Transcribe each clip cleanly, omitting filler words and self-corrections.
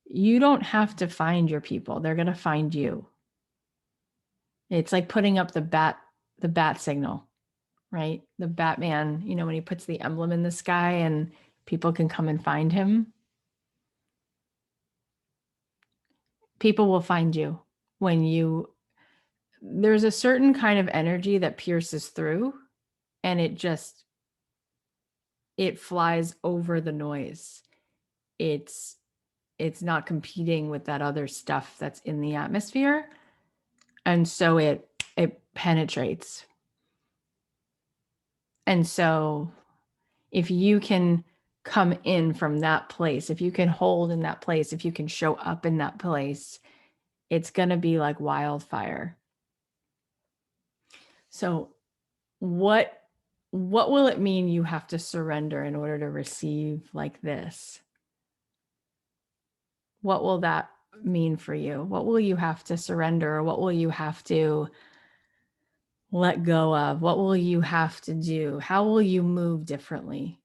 You don't have to find your people. They're going to find you. It's like putting up the bat signal, right? The Batman, when he puts the emblem in the sky and people can come and find him. People will find you when there's a certain kind of energy that pierces through, and it flies over the noise. It's not competing with that other stuff that's in the atmosphere. And so it penetrates. And so if you can come in from that place, if you can hold in that place, if you can show up in that place, it's going to be like wildfire. So what will it mean you have to surrender in order to receive like this? What will that mean for you? What will you have to surrender? What will you have to let go of? What will you have to do? How will you move differently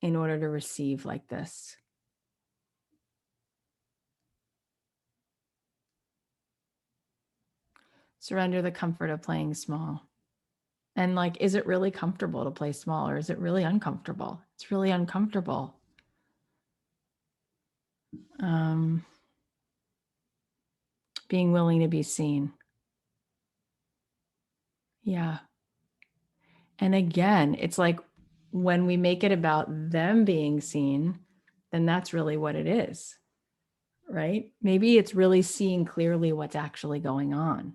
in order to receive like this? Surrender the comfort of playing small. And like, is it really comfortable to play small, or is it really uncomfortable? It's really uncomfortable. Being willing to be seen. Yeah. And again, it's like when we make it about them being seen, then that's really what it is, right? Maybe it's really seeing clearly what's actually going on.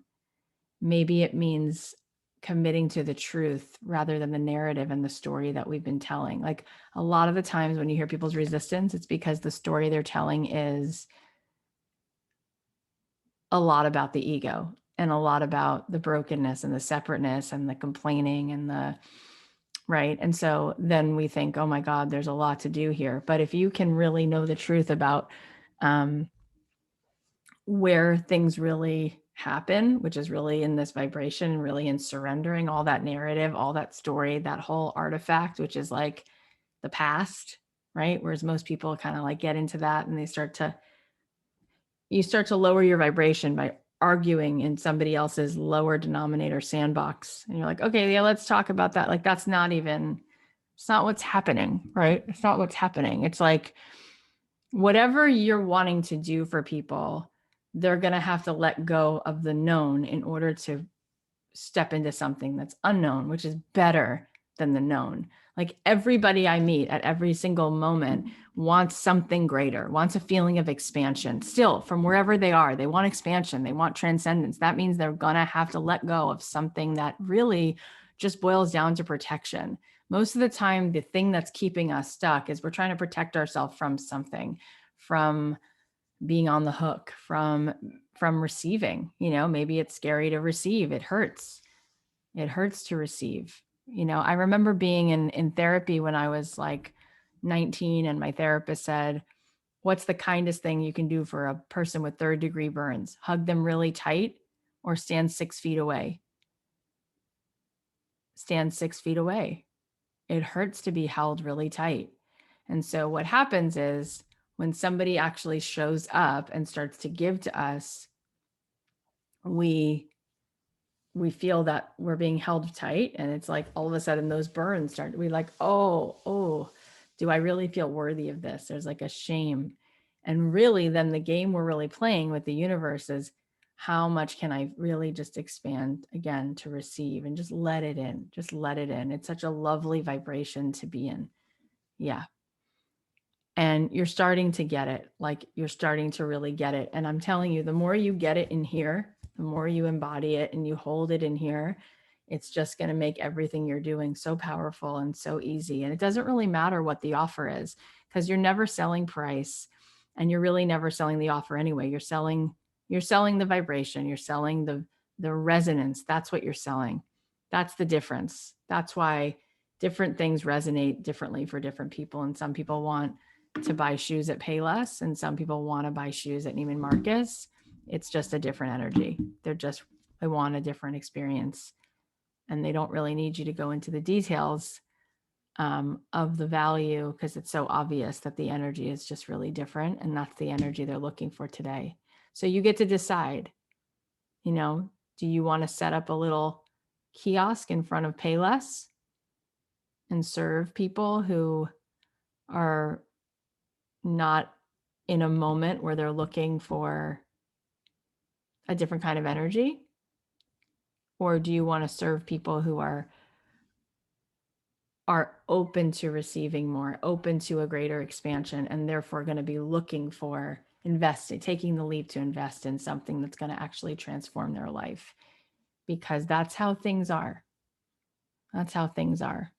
Maybe it means committing to the truth rather than the narrative and the story that we've been telling. Like a lot of the times when you hear people's resistance, it's because the story they're telling is a lot about the ego and a lot about the brokenness and the separateness and the complaining and the right. And so then we think, oh my God, there's a lot to do here. But if you can really know the truth about where things really happen, which is really in this vibration, really in surrendering all that narrative, all that story, that whole artifact, which is like the past, right? Whereas most people kind of like get into that and you start to lower your vibration by arguing in somebody else's lower denominator sandbox. And you're like, okay, yeah, let's talk about that. Like, it's not what's happening, right? It's not what's happening. It's like whatever you're wanting to do for people, they're going to have to let go of the known in order to step into something that's unknown, which is better than the known. Like everybody I meet at every single moment wants something greater, wants a feeling of expansion. Still, from wherever they are, they want expansion, they want transcendence. That means they're going to have to let go of something that really just boils down to protection. Most of the time, the thing that's keeping us stuck is we're trying to protect ourselves from something, from being on the hook, from receiving. Maybe it's scary to receive. It hurts to receive. I remember being in therapy when I was like 19, and my therapist said, what's the kindest thing you can do for a person with 3rd-degree burns? Hug them really tight or stand 6 feet away. Stand 6 feet away. It hurts to be held really tight. And so what happens is when somebody actually shows up and starts to give to us, we feel that we're being held tight, and it's like all of a sudden those burns start. We like, oh, do I really feel worthy of this? There's like a shame. And really then the game we're really playing with the universe is, how much can I really just expand again to receive and just let it in? Just let it in. It's such a lovely vibration to be in. Yeah. And you're starting to get it. Like you're starting to really get it. And I'm telling you, the more you get it in here, the more you embody it and you hold it in here, it's just going to make everything you're doing so powerful and so easy. And it doesn't really matter what the offer is, because you're never selling price, and you're really never selling the offer anyway. You're selling the vibration, you're selling the resonance. That's what you're selling. That's the difference. That's why different things resonate differently for different people. And some people want to buy shoes at Payless, and some people want to buy shoes at Neiman Marcus. It's just a different energy. They want a different experience, and they don't really need you to go into the details of the value, because it's so obvious that the energy is just really different, and that's the energy they're looking for today. So you get to decide, do you want to set up a little kiosk in front of Payless and serve people who are not in a moment where they're looking for a different kind of energy? Or do you want to serve people who are open to receiving more, open to a greater expansion, and therefore going to be looking for investing, taking the leap to invest in something that's going to actually transform their life? Because that's how things are. That's how things are.